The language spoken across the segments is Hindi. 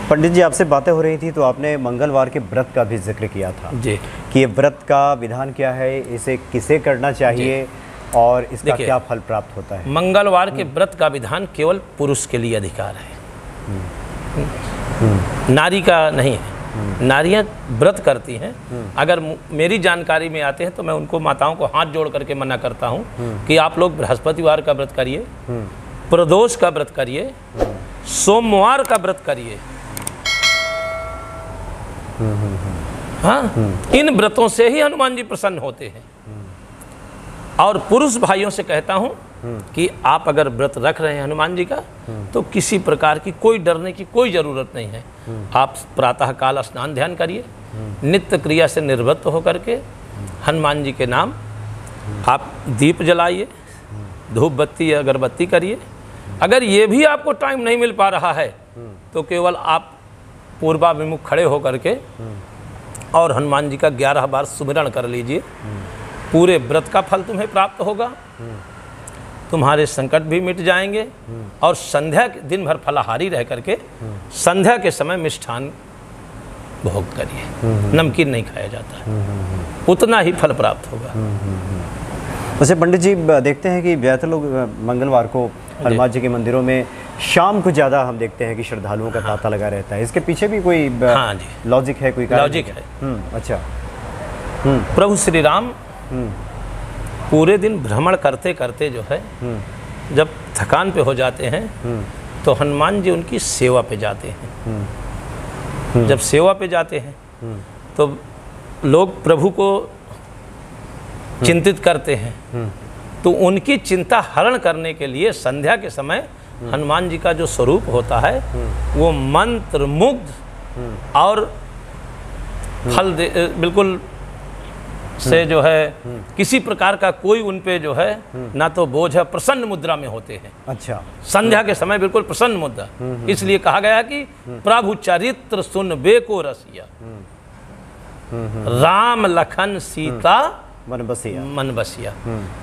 पंडित जी, आपसे बातें हो रही थी तो आपने मंगलवार के व्रत का भी जिक्र किया था जी कि ये व्रत का विधान क्या है, इसे किसे करना चाहिए और इसका क्या फल प्राप्त होता है। मंगलवार के व्रत का विधान केवल पुरुष के लिए अधिकार है, नारी का नहीं है। नारियां व्रत करती हैं। अगर मेरी जानकारी में आते हैं तो मैं उनको माताओं को हाथ जोड़ करके मना करता हूं कि आप लोग बृहस्पतिवार का व्रत करिए, प्रदोष का व्रत करिए, सोमवार का व्रत करिए। हाँ, इन व्रतों से ही हनुमान जी प्रसन्न होते हैं। और पुरुष भाइयों से कहता हूं कि आप अगर व्रत रख रहे हैं हनुमान जी का तो किसी प्रकार की कोई डरने की कोई ज़रूरत नहीं है। आप प्रातः काल स्नान ध्यान करिए, नित्य क्रिया से निर्वृत्त होकर के हनुमान जी के नाम आप दीप जलाइए, धूप बत्ती या अगरबत्ती करिए। अगर ये भी आपको टाइम नहीं मिल पा रहा है तो केवल आप पूर्वाभिमुख खड़े होकर के और हनुमान जी का 11 बार सुमिरन कर लीजिए। पूरे व्रत का फल तुम्हें प्राप्त होगा, तुम्हारे संकट भी मिट जाएंगे। और संध्या के दिन भर फलाहारी रह करके संध्या के समय मिष्ठान भोग करिए, नमकीन नहीं खाया जाता है, उतना ही फल प्राप्त होगा। वैसे पंडित जी, देखते हैं कि ज़्यादातर लोग मंगलवार को हनुमान जी के मंदिरों में शाम को ज़्यादा हम देखते हैं कि श्रद्धालुओं का तांता लगा रहता है। इसके पीछे भी कोई लॉजिक है, कोई लॉजिक है? अच्छा। प्रभु श्री राम पूरे दिन भ्रमण करते करते जो है जब थकान पे हो जाते हैं तो हनुमान जी उनकी सेवा पे जाते हैं। जब सेवा पे जाते हैं तो लोग प्रभु को चिंतित करते हैं, तो उनकी चिंता हरण करने के लिए संध्या के समय हनुमान जी का जो स्वरूप होता है वो मंत्र मुग्ध और फल बिल्कुल से जो है किसी प्रकार का कोई उन पे जो है ना तो बोझ है, प्रसन्न मुद्रा में होते हैं। अच्छा। संध्या के समय बिल्कुल प्रसन्न मुद्रा, इसलिए कहा गया कि प्रभु चरित्र सुन बेको रसिया, राम लखन सीता मन बसिया। मन बसिया।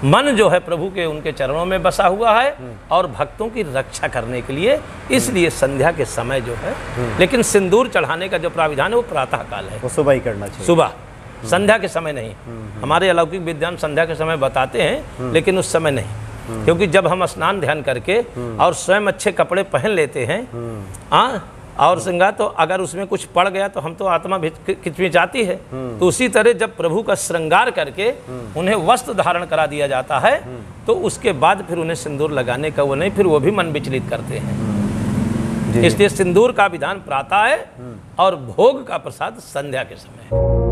मन जो है प्रभु के उनके चरणों में बसा हुआ है और भक्तों की रक्षा करने के लिए, इसलिए संध्या के समय जो है। लेकिन सिंदूर चढ़ाने का जो प्राविधान है वो प्रातः काल है, वो सुबह ही करना चाहिए, सुबह, संध्या के समय नहीं। हमारे अलौकिक विद्वान संध्या के समय बताते हैं, लेकिन उस समय नहीं, क्योंकि जब हम स्नान ध्यान करके और स्वयं अच्छे कपड़े पहन लेते हैं और श्रृंगार, तो अगर उसमें कुछ पड़ गया तो हम तो आत्मा खिचमिचाती है। तो उसी तरह जब प्रभु का श्रृंगार करके उन्हें वस्त्र धारण करा दिया जाता है तो उसके बाद फिर उन्हें सिंदूर लगाने का वो नहीं, फिर वो भी मन विचलित करते हैं। इसलिए सिंदूर का विधान प्रातः है और भोग का प्रसाद संध्या के समय है।